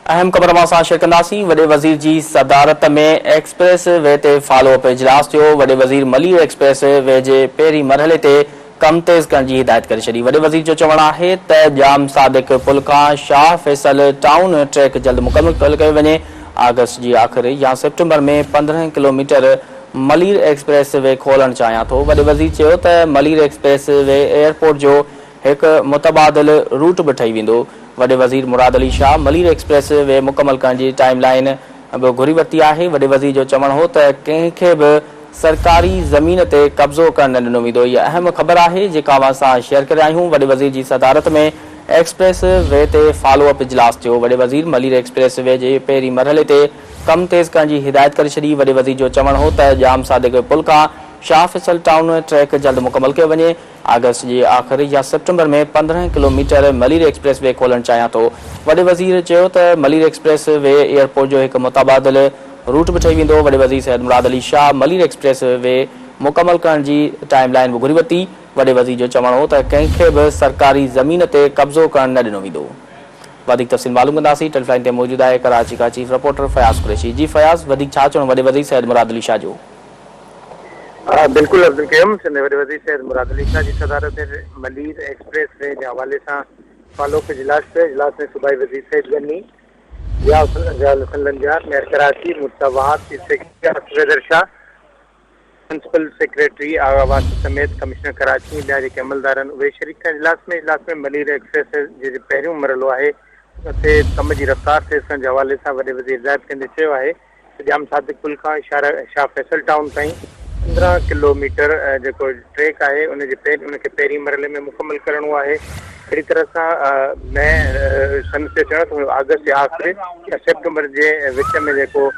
अहम ख़बर मां शेयर कंदासीं। वॾे वज़ीर जी सदारत में एक्सप्रेस वे ते फॉलोअप इजलास थियो। वॾे वज़ीर मलिर एक्सप्रेस वे जे पहिरीं मरहले ते कम तेज़ करण जी हिदायत करे छॾी। वॾे वज़ीर जो चवणु आहे त जाम सादिक पुल खां शाह फैसल टाउन ट्रैक जल्द मुकमल कयो वञे। अगस्त जी आख़िरी या सितंबर में 15 किलोमीटर मलिर एक्सप्रेस वे खोलणु चाहियां थो। वॾे वज़ीर चयो त मलिर एक्सप्रेस वे एयरपोर्ट जो हिकु मुतबादिल रूट बि ठही वेंदो। वॾे वज़ीर मुराद अली शाह मलिर एक्सप्रेस वे मुकमल करण जी टाइम लाइन बि घुरी वरिती आहे। वॾे वज़ीर जो चवणु हो त कंहिंखे बि सरकारी ज़मीन ते कब्ज़ो करणु न ॾिनो वेंदो। इहा अहम ख़बर आहे जेका असां शेयर करे आहियूं। वॾे वज़ीर जी सदारत में एक्सप्रेस वे ते फॉलोअप इजलास थियो। वॾे वज़ीर मलिर एक्सप्रेस वे जे पहिरीं मरहले ते कम तेज़ करण जी हिदायत करे छॾी। वॾे वज़ीर जो चवणु हो त जाम सादिक पुल खां शाह फैसल टाउन ट्रैक जल्द मुकमल कयो वञे। अगस्त जी आख़िरी या सितंबर में 15 किलोमीटर मलिर एक्सप्रेस वे खोलणु चाहियां थो। वॾे वज़ीर चयो त मलिर एक्सप्रेस वे एयरपोर्ट जो हिकु मुतबादिल रूट बि ठही वेंदो। वॾे वज़ीर सैयद मुराद अली शाह मलिर एक्सप्रेस वे मुकमल करण जी टाइम लाइन बि घुरी वरिती। वॾे वज़ीर जो चवणु हो त कंहिंखे बि सरकारी ज़मीन ते कब्ज़ो करणु न ॾिनो वेंदो। वधीक तफ़सील मालूम कंदासीं। टेलीफोन ते मौजूदु आहे कराची का चीफ रिपोर्टर फयाज़ कुरैशी। जी फयाज़, वधीक छा चवणु वॾे वज़ीर सैयद मुराद अली शाह जो? बिल्कुल अब्दुल कयूम वॾे वज़ीर सैयद मुराद अली शाह जी सदारत में मलिर एक्सप्रेस वे के हवाले से फॉलोअप इजलास थे। इजलास में सूबाई वज़ीर Syed Ghani, mayor Karachi, Murtaza chief secretary Haider Shah, principal secretary आवास समेत कमिश्नर कराची ॿिया जेके अमलदार आहिनि उहे शरीक थिया इजलास में मलिर एक्सप्रेस जे पहिरियों मरहलो आहे उते कम जी रफ़्तार तेज़ करण जे हवाले सां वॾे वज़ीर हिदायत कंदे चयो आहे त जाम सादिक पुल खां शाह फैसल टाउन ताईं 15 किलोमीटर जेको ट्रैक आहे उनखे पहिरीं मरहले में मुकमल करणो आहे। अहिड़ी तरह सां मैं सन ते चवण अगस्त जे आख़िरी या सितंबर जे विच में जेको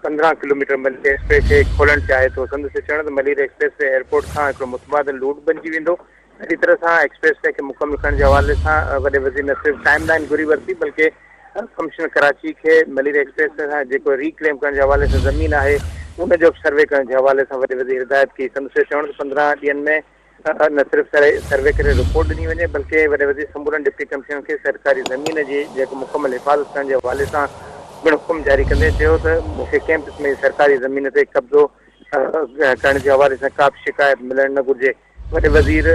15 किलोमीटर मलिर एक्सप्रेस खे खोलणु चाहे थो। संदसि चवण त मलिर एक्सप्रेस वे एयरपोर्ट खां हिकिड़ो मुतबादिल रूट बणिजी वेंदो। अहिड़ी तरह सां एक्सप्रेस वे खे मुकमल करण जे हवाले सां वॾे वज़ीर न सिर्फ़ु टाइम लाइन घुरी वरिती बल्कि कमिश्नर कराची खे मलिर एक्सप्रेस सां जेको रीक्लेम करण जे हवाले सां ज़मीन आहे उनजो सर्वे करण जे हवाले सां वॾे वज़ीर हिदायत कई। संदसि चवण त 15 ॾींहंनि में न सिर्फ़ु सर्वे करे रिपोर्ट ॾिनी वञे बल्कि वॾे वज़ीर समूरनि डिप्टी कमिश्नर खे सरकारी ज़मीन जी जेको मुकमल हिफ़ाज़त करण जे हवाले सां पिणु हुकुम जारी कंदे चयो त मूंखे कंहिं क़िस्म जी सरकारी ज़मीन ते कब्ज़ो करण जे हवाले सां का बि शिकायत मिलणु न घुरिजे। वॾे वज़ीर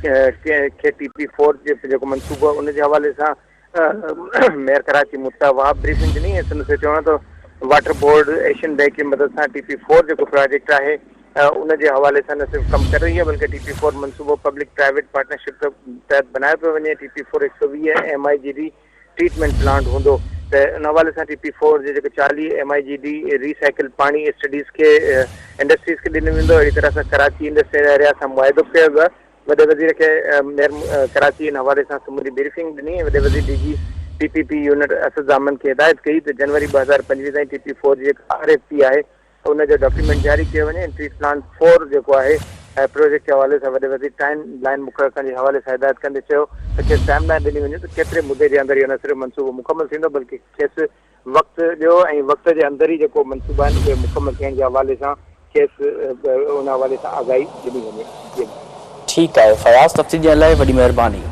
खे TP4 जे जेको मनसूबो आहे उनजे हवाले सां मेयर कराची मुर्तज़ा ब्रीफिंग ॾिनी ऐं संदसि चवण त वाटर बोर्ड एशियन बैंक की मदद सां TP4 जेको प्रोजेक्ट आहे उनजे हवाले सां न सिर्फ़ु कमु करे रही आहे बल्कि TP4 मनसूबो पब्लिक प्राइवेट पार्टनरशिप तहत बनायो पियो वञे। TP4 120 MIGD ट्रीटमेंट प्लांट हूंदो त उन हवाले सां TP4 जे जेके 40 MIGD रिसाइकिल पाणी स्टडीज़ खे इंडस्ट्रीज़ खे ॾिनो वेंदो। अहिड़ी तरह सां कराची इंडस्ट्रियल एरिया सां मुआदो कयो वियो। वॾे वज़ीर खे मेयर कराची इन हवाले सां समूरी ब्रीफिंग ॾिनी। वॾे वज़ीर DG PPP यूनिट असदामन खे हिदायत कई त जनवरी 2025 ताईं TP4 जी जेका RFP आहे उनजो डॉक्यूमेंट जारी कयो वञे। ट्रीट प्लांट 4 जेको आहे प्रोजेक्ट के हवाले से वॾे वज़ीर टाइम लाइन मुक़ररु करण जे हवाले सां हिदायत कंदे चयो त खेसि टाइम लाइन ॾिनी वञे त केतिरे मुदे जे अंदरि इहो न सिर्फ़ु मनसूबो मुकमल थींदो बल्कि खेसि वक़्तु ॾियो ऐं वक़्त जे अंदरि ई जेको मनसूबा आहिनि उहे मुकमल थियण जे हवाले सां खेसि उन हवाले सां आगाही ॾिनी वञे। ठीकु आहे फयाज़, तफ़सील ॾियण लाइ वॾी महिरबानी।